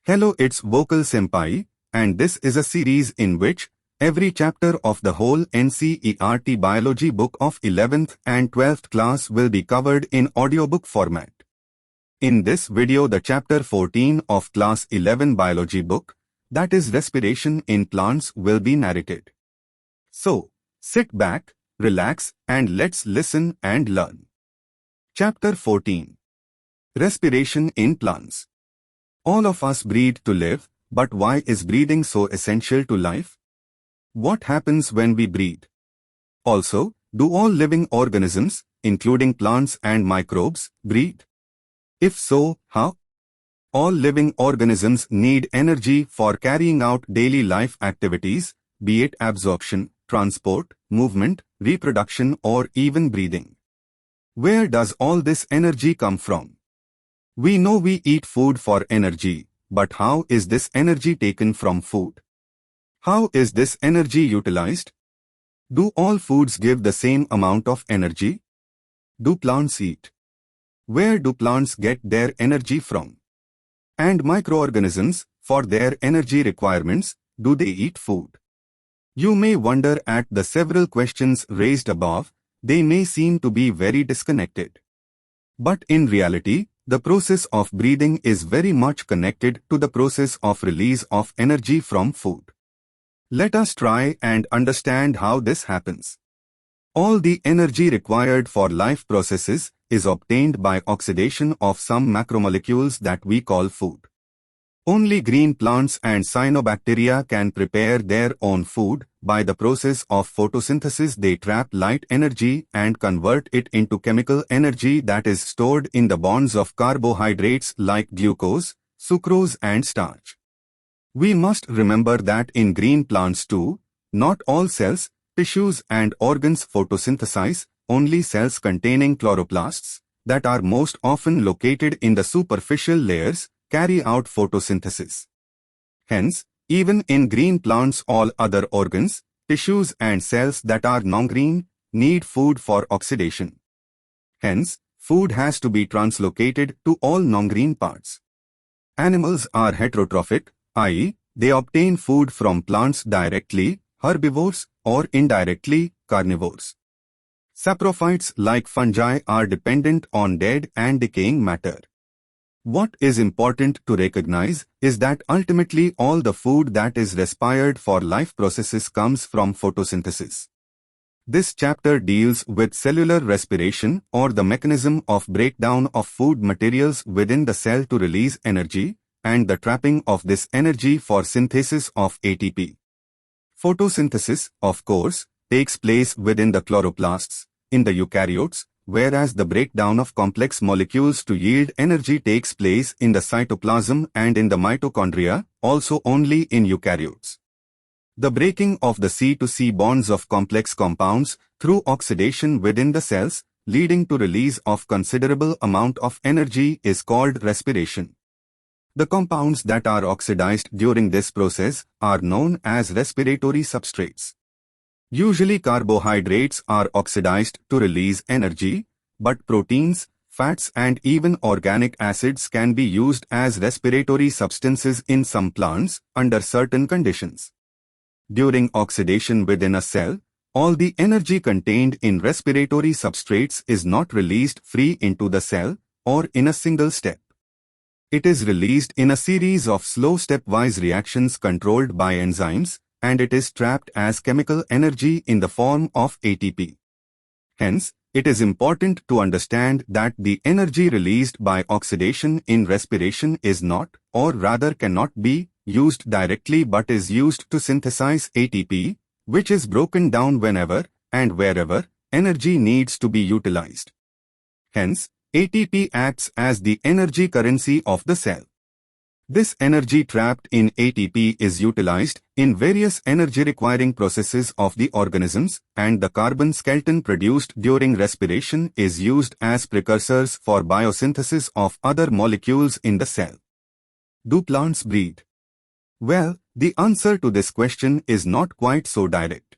Hello, it's Vocal Senpai, and this is a series in which every chapter of the whole NCERT Biology book of 11th and 12th class will be covered in audiobook format. In this video, the chapter 14 of class 11 biology book, that is respiration in plants, will be narrated. So, sit back, relax, and let's listen and learn. Chapter 14. Respiration in plants. All of us breathe to live, but why is breathing so essential to life? What happens when we breathe? Also, do all living organisms, including plants and microbes, breathe? If so, how? All living organisms need energy for carrying out daily life activities, be it absorption, transport, movement, reproduction, or even breathing. Where does all this energy come from? We know we eat food for energy, but how is this energy taken from food? How is this energy utilized? Do all foods give the same amount of energy? Do plants eat? Where do plants get their energy from? And microorganisms, for their energy requirements, do they eat food? You may wonder at the several questions raised above. They may seem to be very disconnected. But in reality, the process of breathing is very much connected to the process of release of energy from food. Let us try and understand how this happens. All the energy required for life processes is obtained by oxidation of some macromolecules that we call food. Only green plants and cyanobacteria can prepare their own food. By the process of photosynthesis, they trap light energy and convert it into chemical energy that is stored in the bonds of carbohydrates like glucose, sucrose, and starch. We must remember that in green plants too, not all cells, tissues, and organs photosynthesize. Only cells containing chloroplasts, that are most often located in the superficial layers, carry out photosynthesis. Hence, even in green plants, all other organs, tissues, and cells that are non-green need food for oxidation. Hence, food has to be translocated to all non-green parts. Animals are heterotrophic, i.e., they obtain food from plants directly, herbivores, or indirectly, carnivores. Saprophytes like fungi are dependent on dead and decaying matter. What is important to recognize is that ultimately all the food that is respired for life processes comes from photosynthesis. This chapter deals with cellular respiration, or the mechanism of breakdown of food materials within the cell to release energy, and the trapping of this energy for synthesis of ATP. Photosynthesis, of course, takes place within the chloroplasts, in the eukaryotes, whereas the breakdown of complex molecules to yield energy takes place in the cytoplasm and in the mitochondria, also only in eukaryotes. The breaking of the C to C bonds of complex compounds through oxidation within the cells, leading to release of considerable amount of energy, is called respiration. The compounds that are oxidized during this process are known as respiratory substrates. Usually carbohydrates are oxidized to release energy, but proteins, fats, and even organic acids can be used as respiratory substances in some plants under certain conditions. During oxidation within a cell, all the energy contained in respiratory substrates is not released free into the cell or in a single step. It is released in a series of slow stepwise reactions controlled by enzymes, and it is trapped as chemical energy in the form of ATP. Hence, it is important to understand that the energy released by oxidation in respiration is not, or rather cannot be, used directly but is used to synthesize ATP, which is broken down whenever and wherever energy needs to be utilized. Hence, ATP acts as the energy currency of the cell. This energy trapped in ATP is utilized in various energy-requiring processes of the organisms, and the carbon skeleton produced during respiration is used as precursors for biosynthesis of other molecules in the cell. Do plants breathe? Well, the answer to this question is not quite so direct.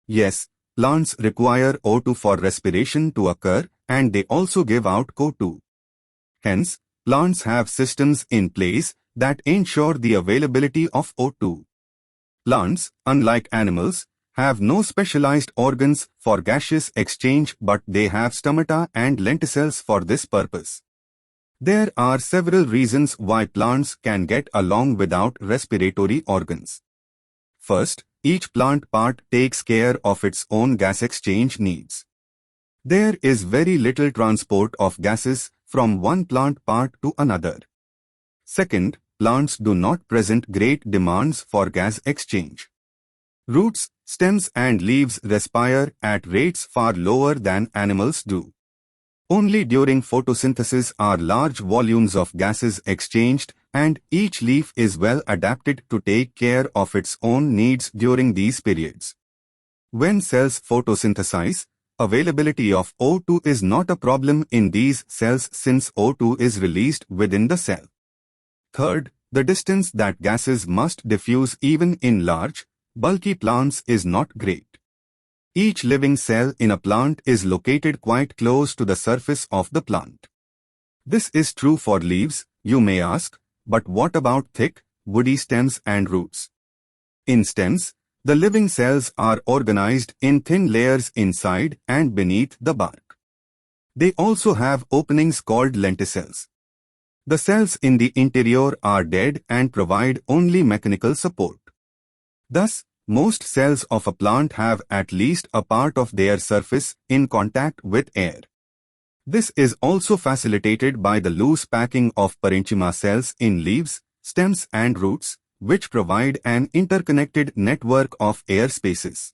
Yes, plants require O2 for respiration to occur, and they also give out CO2. Hence, plants have systems in place that ensure the availability of O2. Plants, unlike animals, have no specialized organs for gaseous exchange, but they have stomata and lenticels for this purpose. There are several reasons why plants can get along without respiratory organs. First, each plant part takes care of its own gas exchange needs. There is very little transport of gases from one plant part to another. Second, plants do not present great demands for gas exchange. Roots, stems and leaves respire at rates far lower than animals do. Only during photosynthesis are large volumes of gases exchanged, and each leaf is well adapted to take care of its own needs during these periods. When cells photosynthesize, availability of O2 is not a problem in these cells since O2 is released within the cell. Third, the distance that gases must diffuse even in large, bulky plants is not great. Each living cell in a plant is located quite close to the surface of the plant. This is true for leaves, you may ask, but what about thick, woody stems and roots? In stems, the living cells are organized in thin layers inside and beneath the bark. They also have openings called lenticels. The cells in the interior are dead and provide only mechanical support. Thus, most cells of a plant have at least a part of their surface in contact with air. This is also facilitated by the loose packing of parenchyma cells in leaves, stems and roots, which provide an interconnected network of air spaces.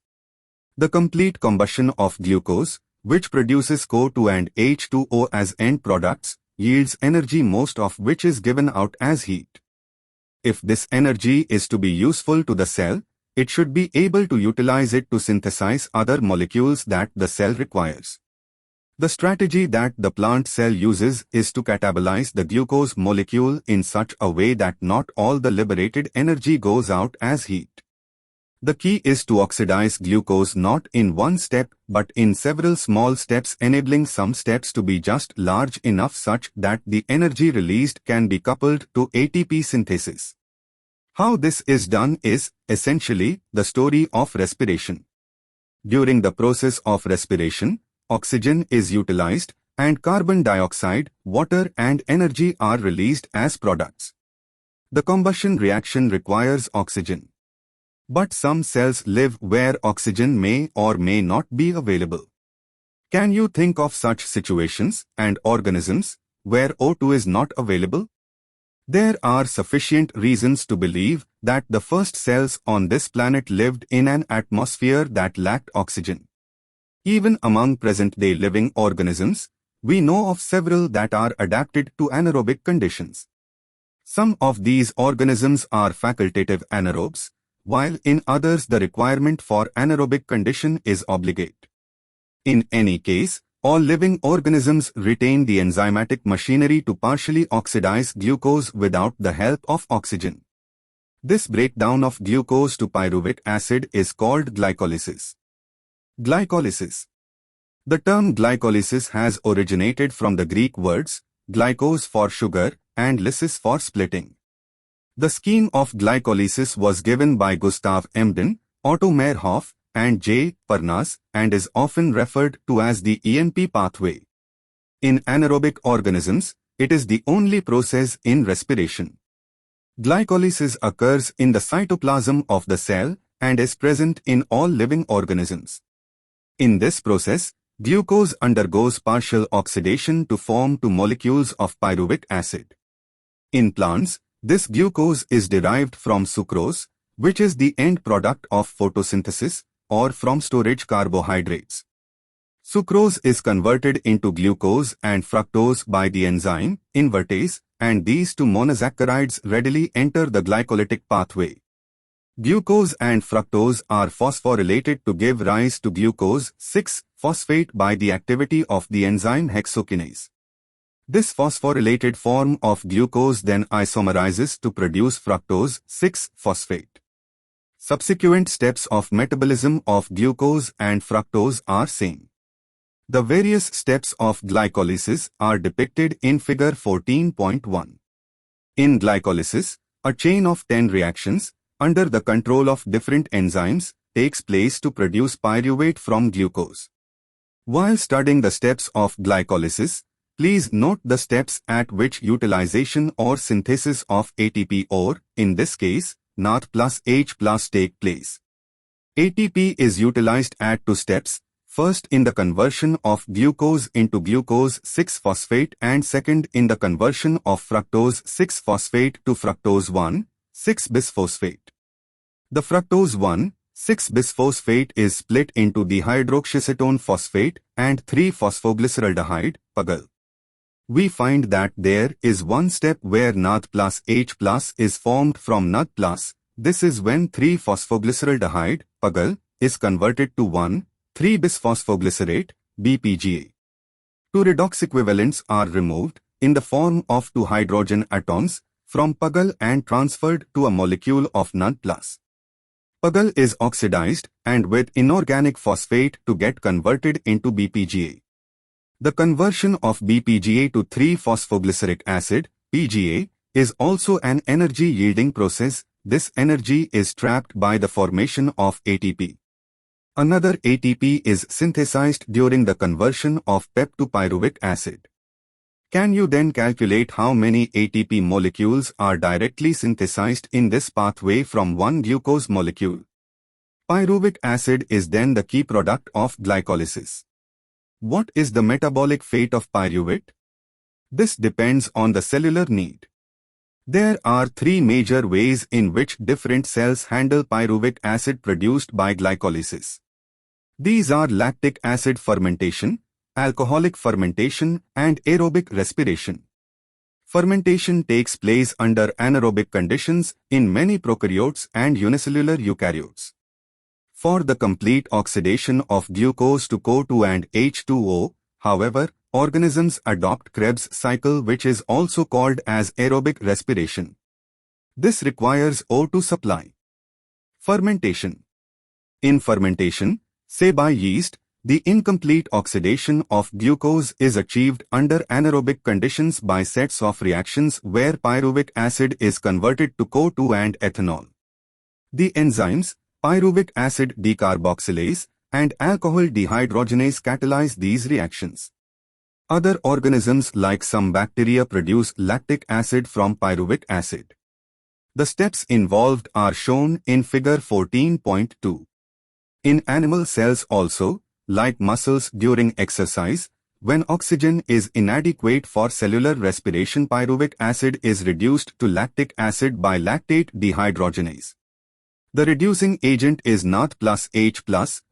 The complete combustion of glucose, which produces CO2 and H2O as end products, yields energy, most of which is given out as heat. If this energy is to be useful to the cell, it should be able to utilize it to synthesize other molecules that the cell requires. The strategy that the plant cell uses is to catabolize the glucose molecule in such a way that not all the liberated energy goes out as heat. The key is to oxidize glucose not in one step but in several small steps, enabling some steps to be just large enough such that the energy released can be coupled to ATP synthesis. How this is done is, essentially, the story of respiration. During the process of respiration, oxygen is utilized, and carbon dioxide, water and energy are released as products. The combustion reaction requires oxygen. But some cells live where oxygen may or may not be available. Can you think of such situations and organisms where O2 is not available? There are sufficient reasons to believe that the first cells on this planet lived in an atmosphere that lacked oxygen. Even among present-day living organisms, we know of several that are adapted to anaerobic conditions. Some of these organisms are facultative anaerobes, while in others the requirement for anaerobic condition is obligate. In any case, all living organisms retain the enzymatic machinery to partially oxidize glucose without the help of oxygen. This breakdown of glucose to pyruvic acid is called glycolysis. Glycolysis. The term glycolysis has originated from the Greek words glykos for sugar and lysis for splitting. The scheme of glycolysis was given by Gustav Emden, Otto Meyerhoff, and J. Parnas, and is often referred to as the EMP pathway. In anaerobic organisms, it is the only process in respiration. Glycolysis occurs in the cytoplasm of the cell and is present in all living organisms. In this process, glucose undergoes partial oxidation to form two molecules of pyruvic acid. In plants, this glucose is derived from sucrose, which is the end product of photosynthesis, or from storage carbohydrates. Sucrose is converted into glucose and fructose by the enzyme invertase, and these two monosaccharides readily enter the glycolytic pathway. Glucose and fructose are phosphorylated to give rise to glucose 6-phosphate by the activity of the enzyme hexokinase. This phosphorylated form of glucose then isomerizes to produce fructose 6-phosphate. Subsequent steps of metabolism of glucose and fructose are same. The various steps of glycolysis are depicted in figure 14.1. In glycolysis, a chain of 10 reactions, under the control of different enzymes, takes place to produce pyruvate from glucose. While studying the steps of glycolysis, please note the steps at which utilization or synthesis of ATP or, in this case, NAD plus H plus take place. ATP is utilized at two steps, first in the conversion of glucose into glucose 6-phosphate and second in the conversion of fructose 6-phosphate to fructose 1,6-bisphosphate. The fructose 1,6-bisphosphate is split into dihydroxyacetone phosphate and 3-phosphoglyceraldehyde, PAGL. We find that there is one step where NAD plus H plus is formed from NAD plus. This is when 3-phosphoglyceraldehyde, PAGL, is converted to 1,3-bisphosphoglycerate, BPGA. Two redox equivalents are removed, in the form of two hydrogen atoms, from PAGL and transferred to a molecule of NAD plus. PAGL is oxidized and with inorganic phosphate to get converted into BPGA. The conversion of BPGA to 3-phosphoglyceric acid, PGA, is also an energy-yielding process. This energy is trapped by the formation of ATP. Another ATP is synthesized during the conversion of PEP to pyruvic acid. Can you then calculate how many ATP molecules are directly synthesized in this pathway from one glucose molecule? Pyruvic acid is then the key product of glycolysis. What is the metabolic fate of pyruvate? This depends on the cellular need. There are three major ways in which different cells handle pyruvic acid produced by glycolysis. These are lactic acid fermentation, alcoholic fermentation, and aerobic respiration. Fermentation takes place under anaerobic conditions in many prokaryotes and unicellular eukaryotes. For the complete oxidation of glucose to CO2 and H2O, however, organisms adopt Krebs cycle, which is also called as aerobic respiration. This requires O2 supply. Fermentation. In fermentation, say by yeast, the incomplete oxidation of glucose is achieved under anaerobic conditions by sets of reactions where pyruvic acid is converted to CO2 and ethanol. The enzymes, pyruvic acid decarboxylase and alcohol dehydrogenase catalyze these reactions. Other organisms like some bacteria produce lactic acid from pyruvic acid. The steps involved are shown in figure 14.2. In animal cells also, like muscles during exercise, when oxygen is inadequate for cellular respiration, pyruvic acid is reduced to lactic acid by lactate dehydrogenase. The reducing agent is NAD plus H+,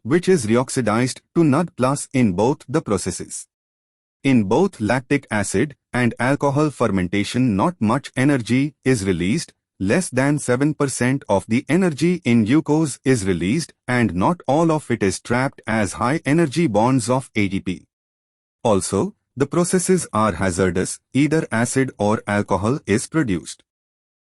which is reoxidized to NAD plus in both the processes. In both lactic acid and alcohol fermentation, not much energy is released, less than 7% of the energy in glucose is released and not all of it is trapped as high energy bonds of ATP. Also, the processes are hazardous, either acid or alcohol is produced.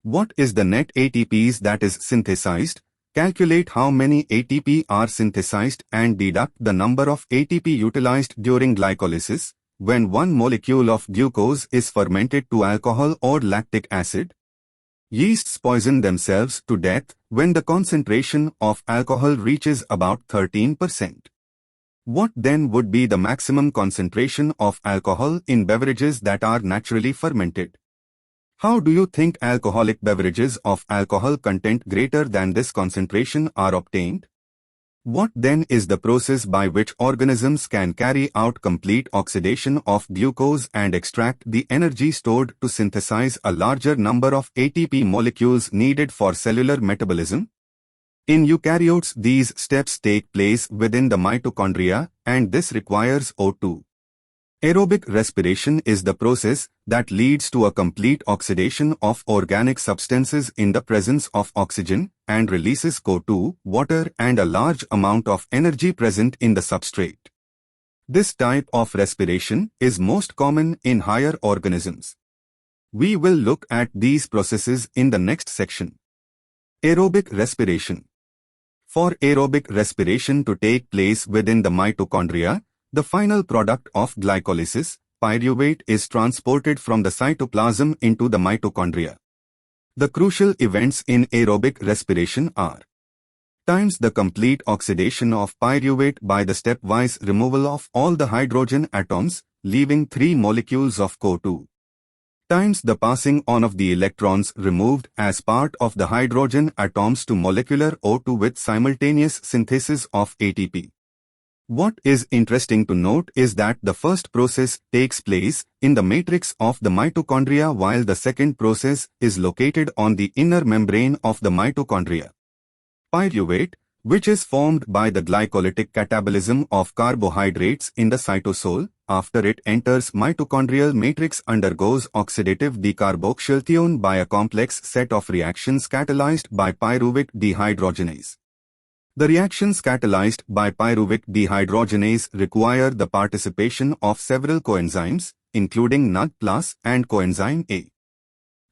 What is the net ATPs that is synthesized? Calculate how many ATP are synthesized and deduct the number of ATP utilized during glycolysis when one molecule of glucose is fermented to alcohol or lactic acid. Yeasts poison themselves to death when the concentration of alcohol reaches about 13%. What then would be the maximum concentration of alcohol in beverages that are naturally fermented? How do you think alcoholic beverages of alcohol content greater than this concentration are obtained? What then is the process by which organisms can carry out complete oxidation of glucose and extract the energy stored to synthesize a larger number of ATP molecules needed for cellular metabolism? In eukaryotes, these steps take place within the mitochondria, and this requires O2. Aerobic respiration is the process that leads to a complete oxidation of organic substances in the presence of oxygen and releases CO2, water, and a large amount of energy present in the substrate. This type of respiration is most common in higher organisms. We will look at these processes in the next section. Aerobic respiration. For aerobic respiration to take place within the mitochondria, the final product of glycolysis, pyruvate is transported from the cytoplasm into the mitochondria. The crucial events in aerobic respiration are times the complete oxidation of pyruvate by the stepwise removal of all the hydrogen atoms, leaving 3 molecules of CO2. Times the passing on of the electrons removed as part of the hydrogen atoms to molecular O2 with simultaneous synthesis of ATP. What is interesting to note is that the first process takes place in the matrix of the mitochondria while the second process is located on the inner membrane of the mitochondria. Pyruvate, which is formed by the glycolytic catabolism of carbohydrates in the cytosol, after it enters mitochondrial matrix undergoes oxidative decarboxylation by a complex set of reactions catalyzed by pyruvic dehydrogenase. The reactions catalyzed by pyruvic dehydrogenase require the participation of several coenzymes, including NAD+ and coenzyme A.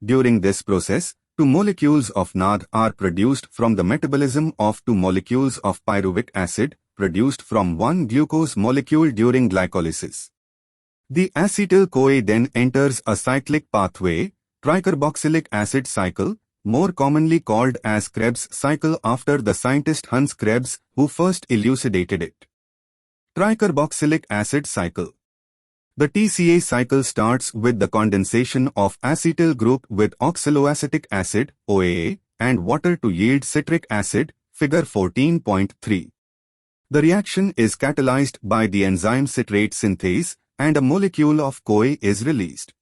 During this process, 2 molecules of NAD are produced from the metabolism of 2 molecules of pyruvic acid, produced from 1 glucose molecule during glycolysis. The acetyl-CoA then enters a cyclic pathway, tricarboxylic acid cycle, more commonly called as Krebs cycle after the scientist Hans Krebs, who first elucidated it. Tricarboxylic acid cycle. The TCA cycle starts with the condensation of acetyl group with oxaloacetic acid, OAA, and water to yield citric acid, figure 14.3. The reaction is catalyzed by the enzyme citrate synthase, and a molecule of CoA is released.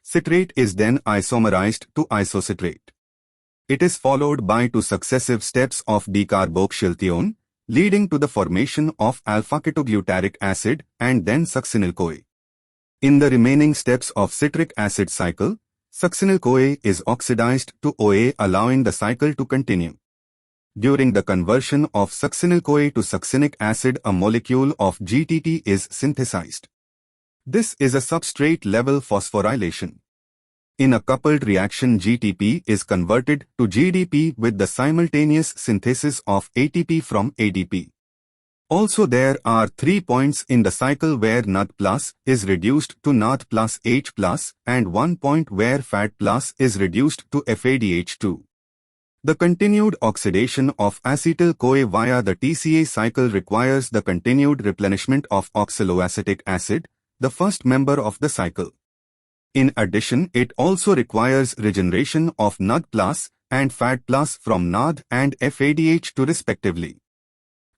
Citrate is then isomerized to isocitrate. It is followed by 2 successive steps of decarboxylation, leading to the formation of alpha-ketoglutaric acid and then succinyl-CoA. In the remaining steps of citric acid cycle, succinyl-CoA is oxidized to OA, allowing the cycle to continue. During the conversion of succinyl-CoA to succinic acid, a molecule of GTP is synthesized. This is a substrate-level phosphorylation. In a coupled reaction, GTP is converted to GDP with the simultaneous synthesis of ATP from ADP. Also, there are 3 points in the cycle where NAD+ is reduced to NAD plus H+, and 1 point where FAD+ is reduced to FADH2. The continued oxidation of acetyl-CoA via the TCA cycle requires the continued replenishment of oxaloacetic acid, the first member of the cycle. In addition, it also requires regeneration of NAD+ and FAD+ from NAD and FADH2 respectively.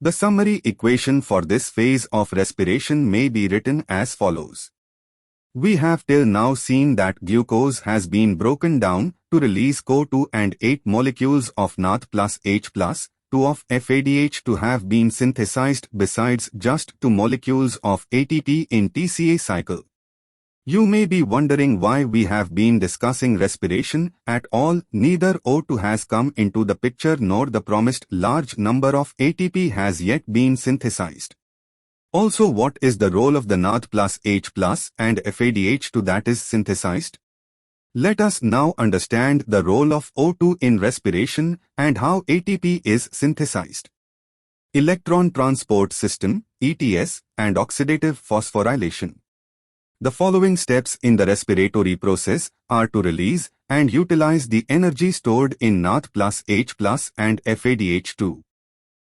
The summary equation for this phase of respiration may be written as follows. We have till now seen that glucose has been broken down to release CO2 and 8 molecules of NAD plus H+, 2 of FADH2 have been synthesized besides just 2 molecules of ATP in TCA cycle. You may be wondering why we have been discussing respiration at all. Neither O2 has come into the picture nor the promised large number of ATP has yet been synthesized. Also, what is the role of the NAD plus H plus and FADH2 that is synthesized? Let us now understand the role of O2 in respiration and how ATP is synthesized. Electron transport system, ETS, and oxidative phosphorylation. The following steps in the respiratory process are to release and utilize the energy stored in NAD plus H plus and FADH2.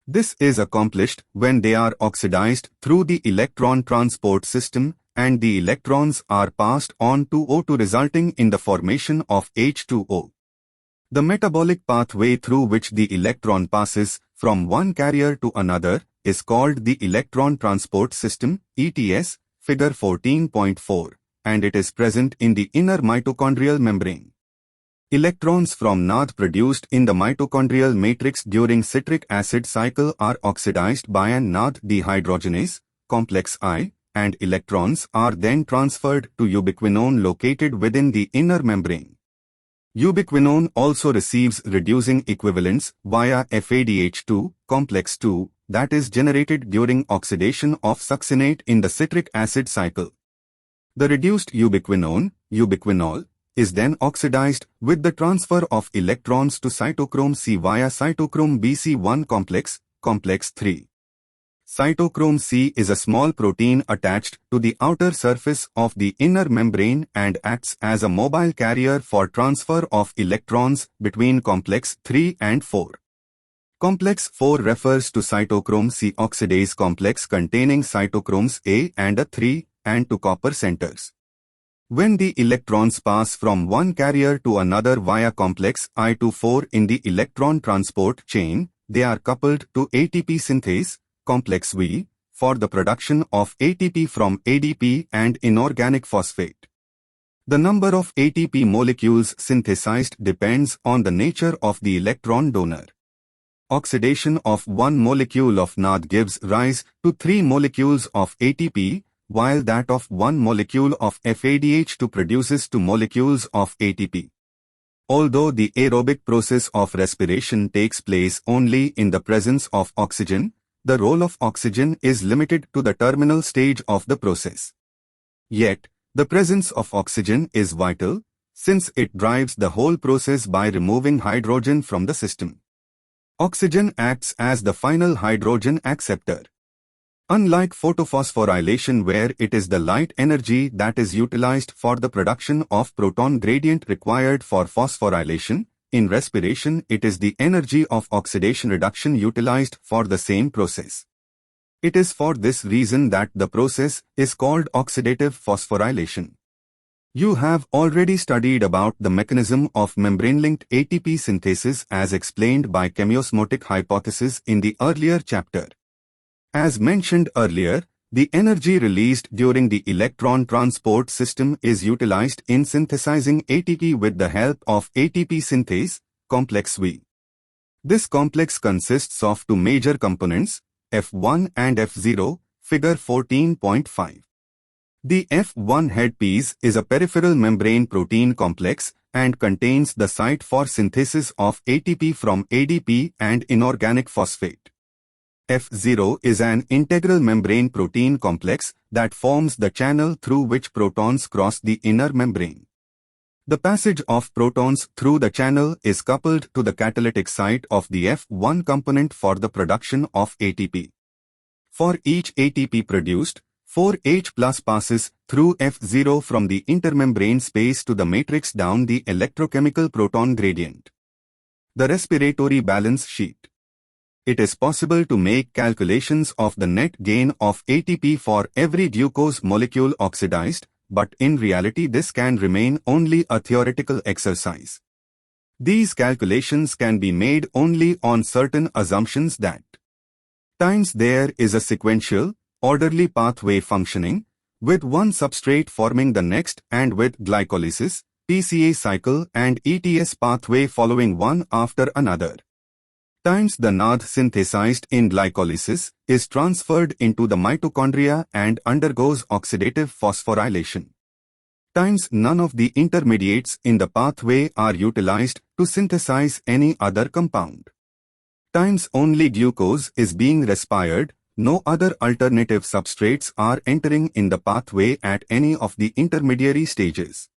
This is accomplished when they are oxidized through the electron transport system and the electrons are passed on to O2, resulting in the formation of H2O. The metabolic pathway through which the electron passes from one carrier to another is called the electron transport system, ETS, figure 14.4, and it is present in the inner mitochondrial membrane. Electrons from NAD produced in the mitochondrial matrix during citric acid cycle are oxidized by an NAD dehydrogenase, complex I, and electrons are then transferred to ubiquinone located within the inner membrane. Ubiquinone also receives reducing equivalents via FADH2, complex II, that is generated during oxidation of succinate in the citric acid cycle. The reduced ubiquinone, ubiquinol, is then oxidized with the transfer of electrons to cytochrome C via cytochrome BC1 complex, complex III. Cytochrome C is a small protein attached to the outer surface of the inner membrane and acts as a mobile carrier for transfer of electrons between complex 3 and 4. Complex 4 refers to cytochrome C oxidase complex containing cytochromes A and A3 and to copper centers. When the electrons pass from one carrier to another via complex I to 4 in the electron transport chain, they are coupled to ATP synthase, complex V, for the production of ATP from ADP and inorganic phosphate. The number of ATP molecules synthesized depends on the nature of the electron donor. Oxidation of one molecule of NAD gives rise to 3 molecules of ATP, while that of one molecule of FADH2 produces 2 molecules of ATP. Although the aerobic process of respiration takes place only in the presence of oxygen, the role of oxygen is limited to the terminal stage of the process. Yet, the presence of oxygen is vital, since it drives the whole process by removing hydrogen from the system. Oxygen acts as the final hydrogen acceptor. Unlike photophosphorylation where it is the light energy that is utilized for the production of proton gradient required for phosphorylation, in respiration it is the energy of oxidation reduction utilized for the same process. It is for this reason that the process is called oxidative phosphorylation. You have already studied about the mechanism of membrane-linked ATP synthesis as explained by chemiosmotic hypothesis in the earlier chapter. As mentioned earlier, the energy released during the electron transport system is utilized in synthesizing ATP with the help of ATP synthase, complex V. This complex consists of 2 major components, F1 and F0, figure 14.5. The F1 headpiece is a peripheral membrane protein complex and contains the site for synthesis of ATP from ADP and inorganic phosphate. F0 is an integral membrane protein complex that forms the channel through which protons cross the inner membrane. The passage of protons through the channel is coupled to the catalytic site of the F1 component for the production of ATP. For each ATP produced, 4H+ passes through F0 from the intermembrane space to the matrix down the electrochemical proton gradient. The respiratory balance sheet. It is possible to make calculations of the net gain of ATP for every glucose molecule oxidized, but in reality this can remain only a theoretical exercise. These calculations can be made only on certain assumptions that times there is a sequential, orderly pathway functioning, with one substrate forming the next and with glycolysis, PCA cycle and ETS pathway following one after another. Times the NAD synthesized in glycolysis is transferred into the mitochondria and undergoes oxidative phosphorylation. Times none of the intermediates in the pathway are utilized to synthesize any other compound. Times only glucose is being respired, no other alternative substrates are entering in the pathway at any of the intermediary stages.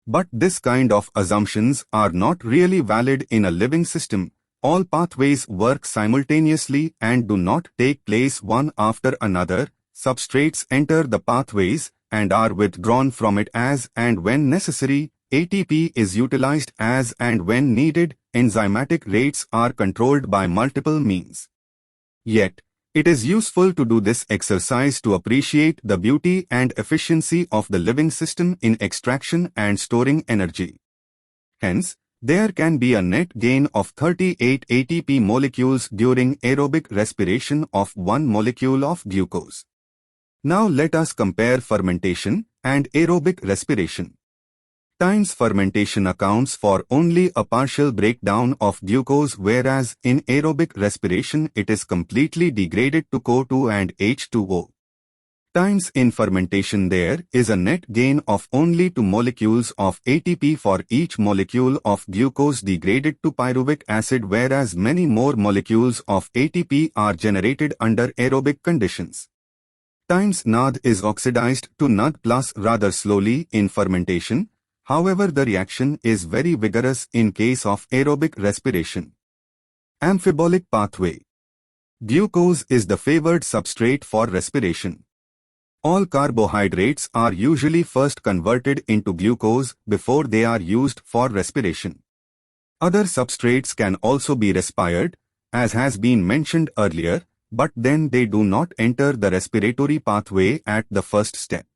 But this kind of assumptions are not really valid in a living system. All pathways work simultaneously and do not take place one after another. Substrates enter the pathways and are withdrawn from it as and when necessary. ATP is utilized as and when needed. Enzymatic rates are controlled by multiple means. Yet, it is useful to do this exercise to appreciate the beauty and efficiency of the living system in extraction and storing energy. Hence, there can be a net gain of 38 ATP molecules during aerobic respiration of 1 molecule of glucose. Now let us compare fermentation and aerobic respiration. Times fermentation accounts for only a partial breakdown of glucose, whereas in aerobic respiration it is completely degraded to CO2 and H2O. Times in fermentation there is a net gain of only 2 molecules of ATP for each molecule of glucose degraded to pyruvic acid, whereas many more molecules of ATP are generated under aerobic conditions. Times NAD is oxidized to NAD+ rather slowly in fermentation. However, the reaction is very vigorous in case of aerobic respiration. Amphibolic pathway. Glucose is the favored substrate for respiration. All carbohydrates are usually first converted into glucose before they are used for respiration. Other substrates can also be respired, as has been mentioned earlier, but then they do not enter the respiratory pathway at the first step.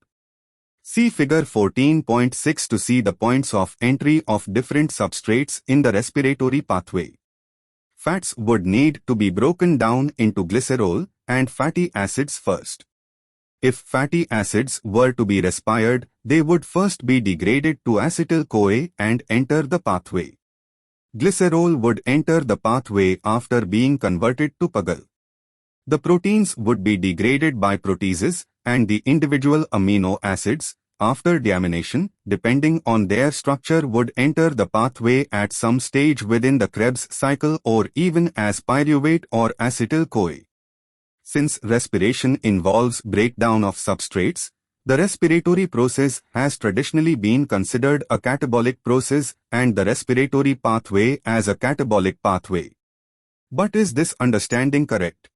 See figure 14.6 to see the points of entry of different substrates in the respiratory pathway. Fats would need to be broken down into glycerol and fatty acids first. If fatty acids were to be respired, they would first be degraded to acetyl-CoA and enter the pathway. Glycerol would enter the pathway after being converted to PAGL. The proteins would be degraded by proteases, and the individual amino acids, after deamination, depending on their structure, would enter the pathway at some stage within the Krebs cycle or even as pyruvate or acetyl-CoA. Since respiration involves breakdown of substrates, the respiratory process has traditionally been considered a catabolic process and the respiratory pathway as a catabolic pathway. But is this understanding correct?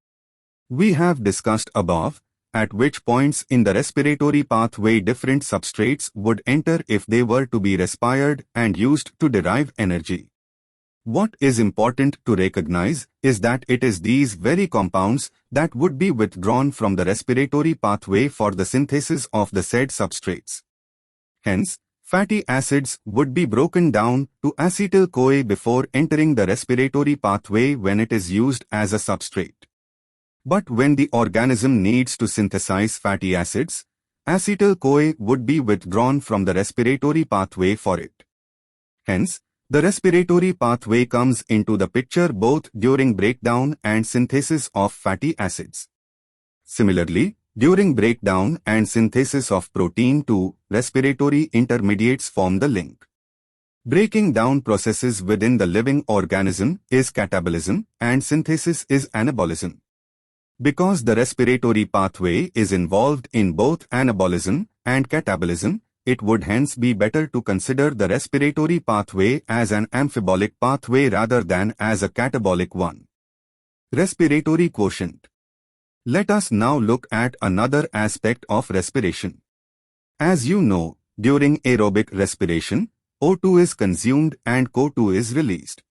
We have discussed above at which points in the respiratory pathway different substrates would enter if they were to be respired and used to derive energy. What is important to recognize is that it is these very compounds that would be withdrawn from the respiratory pathway for the synthesis of the said substrates. Hence, fatty acids would be broken down to acetyl-CoA before entering the respiratory pathway when it is used as a substrate. But when the organism needs to synthesize fatty acids, acetyl-CoA would be withdrawn from the respiratory pathway for it. Hence, the respiratory pathway comes into the picture both during breakdown and synthesis of fatty acids. Similarly, during breakdown and synthesis of protein too, respiratory intermediates form the link. Breaking down processes within the living organism is catabolism and synthesis is anabolism. Because the respiratory pathway is involved in both anabolism and catabolism, it would hence be better to consider the respiratory pathway as an amphibolic pathway rather than as a catabolic one. Respiratory quotient. Let us now look at another aspect of respiration. As you know, during aerobic respiration, O2 is consumed and CO2 is released.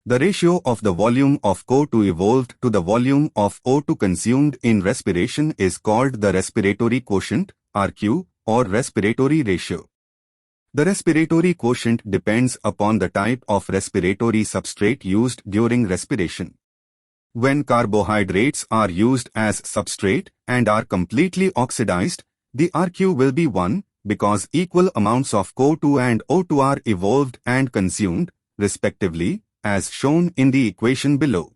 The ratio of the volume of CO2 evolved to the volume of O2 consumed in respiration is called the respiratory quotient, RQ, or respiratory ratio. The respiratory quotient depends upon the type of respiratory substrate used during respiration. When carbohydrates are used as substrate and are completely oxidized, the RQ will be 1 because equal amounts of CO2 and O2 are evolved and consumed, respectively, as shown in the equation below.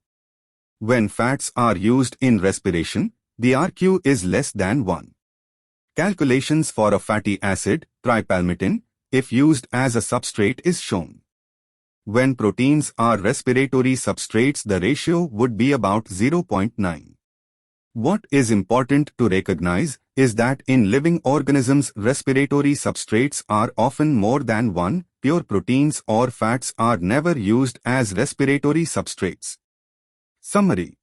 When fats are used in respiration, the RQ is less than 1. Calculations for a fatty acid, tripalmitin, if used as a substrate is shown. When proteins are respiratory substrates, the ratio would be about 0.9. What is important to recognize is that in living organisms, respiratory substrates are often more than 1. Pure proteins or fats are never used as respiratory substrates. Summary.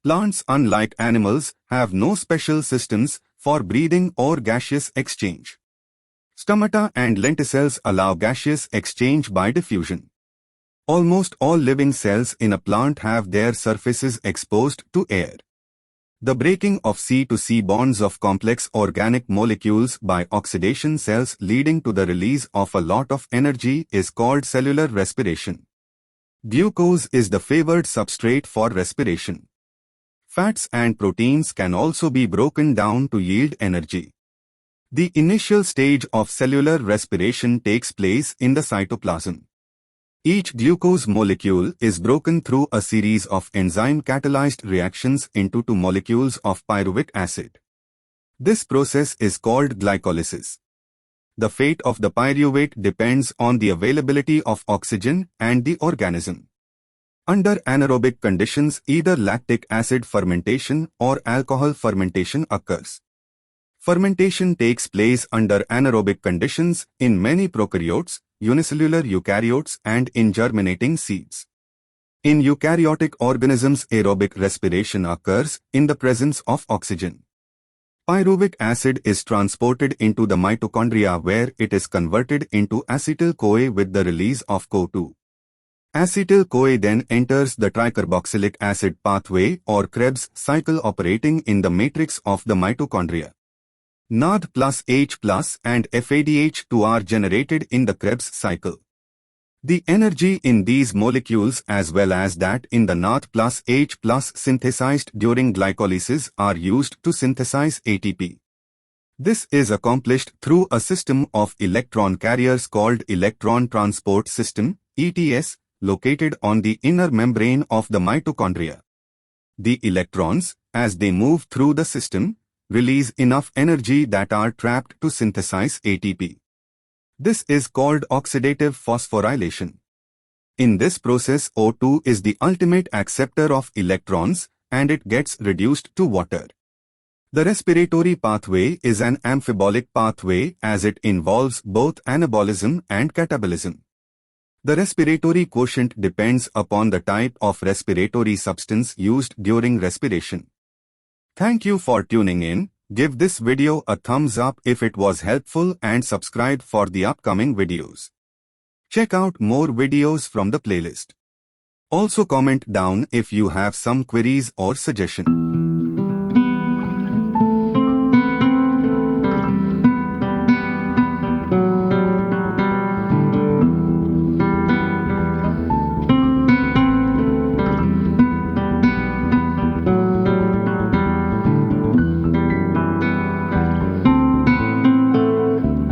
Plants, unlike animals, have no special systems for breathing or gaseous exchange. Stomata and lenticels allow gaseous exchange by diffusion. Almost all living cells in a plant have their surfaces exposed to air. The breaking of C to C bonds of complex organic molecules by oxidation cells leading to the release of a lot of energy is called cellular respiration. Glucose is the favored substrate for respiration. Fats and proteins can also be broken down to yield energy. The initial stage of cellular respiration takes place in the cytoplasm. Each glucose molecule is broken through a series of enzyme-catalyzed reactions into 2 molecules of pyruvic acid. This process is called glycolysis. The fate of the pyruvate depends on the availability of oxygen and the organism. Under anaerobic conditions, either lactic acid fermentation or alcohol fermentation occurs. Fermentation takes place under anaerobic conditions in many prokaryotes, unicellular eukaryotes and in germinating seeds. In eukaryotic organisms, aerobic respiration occurs in the presence of oxygen. Pyruvic acid is transported into the mitochondria where it is converted into acetyl-CoA with the release of CO2. Acetyl-CoA then enters the tricarboxylic acid pathway or Krebs cycle operating in the matrix of the mitochondria. NAD plus H plus and FADH2 are generated in the Krebs cycle. The energy in these molecules as well as that in the NAD plus H plus synthesized during glycolysis are used to synthesize ATP. This is accomplished through a system of electron carriers called electron transport system, ETS, located on the inner membrane of the mitochondria. The electrons, as they move through the system, release enough energy that are trapped to synthesize ATP. This is called oxidative phosphorylation. In this process, O2 is the ultimate acceptor of electrons and it gets reduced to water. The respiratory pathway is an amphibolic pathway as it involves both anabolism and catabolism. The respiratory quotient depends upon the type of respiratory substance used during respiration. Thank you for tuning in. Give this video a thumbs up if it was helpful and subscribe for the upcoming videos. Check out more videos from the playlist. Also comment down if you have some queries or suggestions.